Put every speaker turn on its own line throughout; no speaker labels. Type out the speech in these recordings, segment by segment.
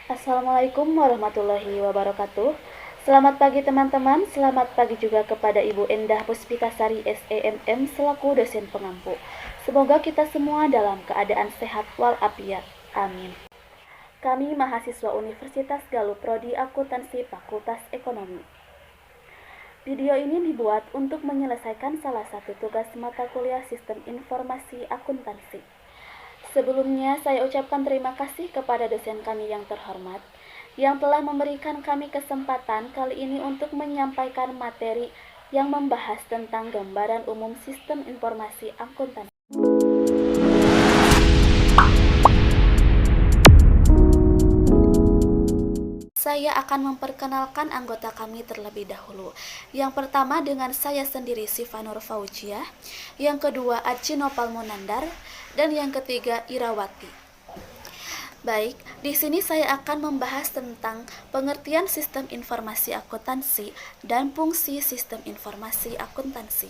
Assalamualaikum warahmatullahi wabarakatuh. Selamat pagi teman-teman, selamat pagi juga kepada Ibu Endah Puspitasari SEMM selaku dosen pengampu. Semoga kita semua dalam keadaan sehat walafiat. Amin. Kami mahasiswa Universitas Galuh Prodi Akuntansi Fakultas Ekonomi. Video ini dibuat untuk menyelesaikan salah satu tugas mata kuliah Sistem Informasi Akuntansi. Sebelumnya, saya ucapkan terima kasih kepada dosen kami yang terhormat yang telah memberikan kami kesempatan kali ini untuk menyampaikan materi yang membahas tentang gambaran umum Sistem Informasi Akuntansi. Saya akan memperkenalkan anggota kami terlebih dahulu. Yang pertama dengan saya sendiri Sifanur Fauzia, yang kedua Aji Nopal Munandar, dan yang ketiga Irawati. Baik, di sini saya akan membahas tentang pengertian sistem informasi akuntansi dan fungsi sistem informasi akuntansi.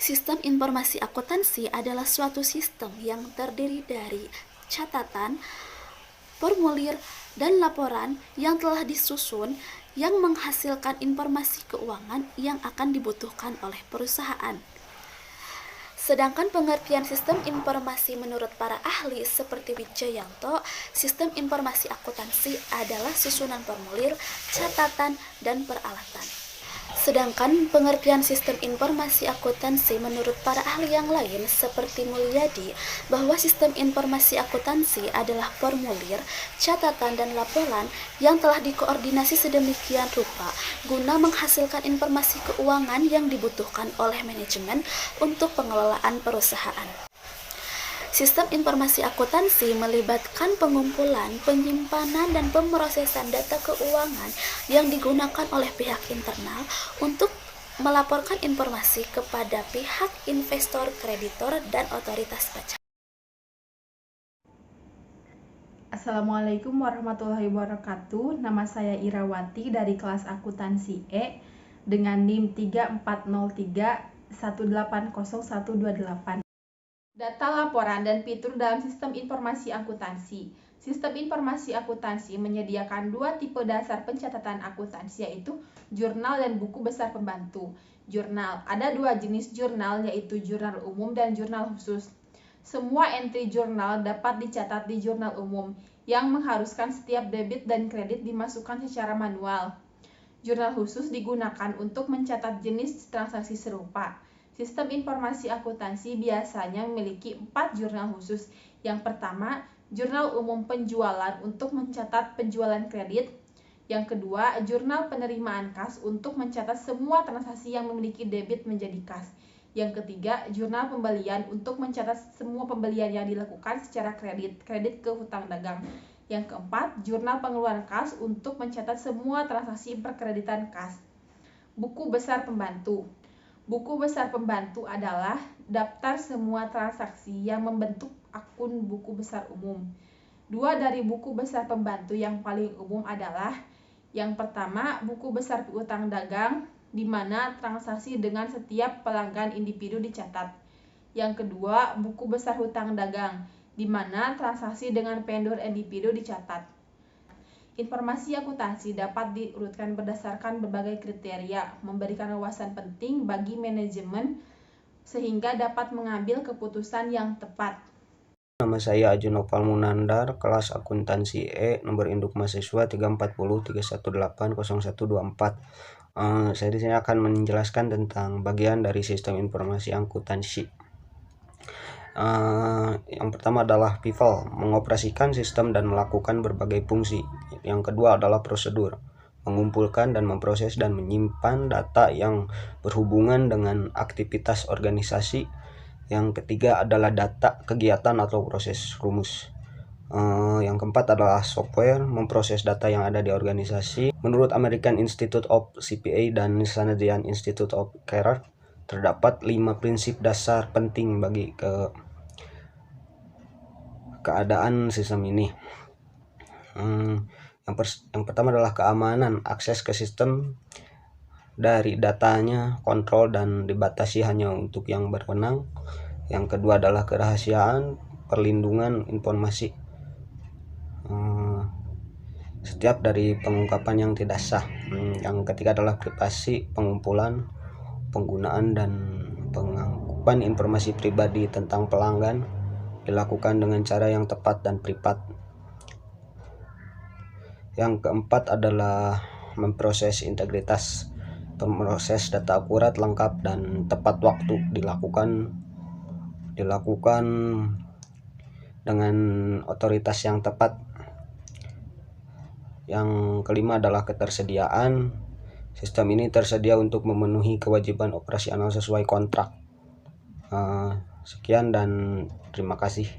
Sistem informasi akuntansi adalah suatu sistem yang terdiri dari catatan, formulir, dan laporan yang telah disusun yang menghasilkan informasi keuangan yang akan dibutuhkan oleh perusahaan. Sedangkan pengertian sistem informasi menurut para ahli seperti Wijayanto, sistem informasi akuntansi adalah susunan formulir, catatan, dan peralatan. Sedangkan pengertian sistem informasi akuntansi menurut para ahli yang lain seperti Mulyadi bahwa sistem informasi akuntansi adalah formulir, catatan, dan laporan yang telah dikoordinasi sedemikian rupa guna menghasilkan informasi keuangan yang dibutuhkan oleh manajemen untuk pengelolaan perusahaan. Sistem informasi akuntansi melibatkan pengumpulan, penyimpanan, dan pemrosesan data keuangan yang digunakan oleh pihak internal untuk melaporkan informasi kepada pihak investor, kreditor, dan otoritas pajak.
Assalamualaikum warahmatullahi wabarakatuh. Nama saya Irawati dari kelas akuntansi E dengan NIM 3403180128. Data laporan dan fitur dalam sistem informasi akuntansi. Sistem informasi akuntansi menyediakan dua tipe dasar pencatatan akuntansi, yaitu jurnal dan buku besar pembantu. Jurnal, ada dua jenis jurnal, yaitu jurnal umum dan jurnal khusus. Semua entry jurnal dapat dicatat di jurnal umum yang mengharuskan setiap debit dan kredit dimasukkan secara manual. Jurnal khusus digunakan untuk mencatat jenis transaksi serupa. Sistem informasi akuntansi biasanya memiliki 4 jurnal khusus. Yang pertama, jurnal umum penjualan untuk mencatat penjualan kredit. Yang kedua, jurnal penerimaan kas untuk mencatat semua transaksi yang memiliki debit menjadi kas. Yang ketiga, jurnal pembelian untuk mencatat semua pembelian yang dilakukan secara kredit ke hutang dagang. Yang keempat, jurnal pengeluaran kas untuk mencatat semua transaksi perkreditan kas. Buku besar pembantu. Buku besar pembantu adalah daftar semua transaksi yang membentuk akun buku besar umum. Dua dari buku besar pembantu yang paling umum adalah yang pertama, buku besar piutang dagang, di mana transaksi dengan setiap pelanggan individu dicatat. Yang kedua, buku besar hutang dagang, di mana transaksi dengan vendor individu dicatat. Informasi akuntansi dapat diurutkan berdasarkan berbagai kriteria, memberikan wawasan penting bagi manajemen sehingga dapat mengambil keputusan yang tepat.
Nama saya Aji Nopal Munandar, kelas akuntansi E, nomor induk mahasiswa 34031180124. Saya di sini akan menjelaskan tentang bagian dari sistem informasi akuntansi. Yang pertama adalah people, mengoperasikan sistem dan melakukan berbagai fungsi. Yang kedua adalah prosedur, mengumpulkan dan memproses dan menyimpan data yang berhubungan dengan aktivitas organisasi. Yang ketiga adalah data kegiatan atau proses rumus. Yang keempat adalah software, memproses data yang ada di organisasi. Menurut American Institute of CPA dan Canadian Institute of Career, terdapat 5 prinsip dasar penting bagi keadaan sistem ini. Yang pertama adalah keamanan. Akses ke sistem dari datanya, kontrol dan dibatasi hanya untuk yang berwenang. Yang kedua adalah kerahasiaan, perlindungan informasi setiap dari pengungkapan yang tidak sah. Yang ketiga adalah privasi, pengumpulan, penggunaan dan pengangkutan informasi pribadi tentang pelanggan dilakukan dengan cara yang tepat dan privat. Yang keempat adalah memproses integritas. Proses data akurat, lengkap dan tepat waktu dilakukan dengan otoritas yang tepat. Yang kelima adalah ketersediaan. Sistem ini tersedia untuk memenuhi kewajiban operasional sesuai kontrak. Sekian dan terima kasih.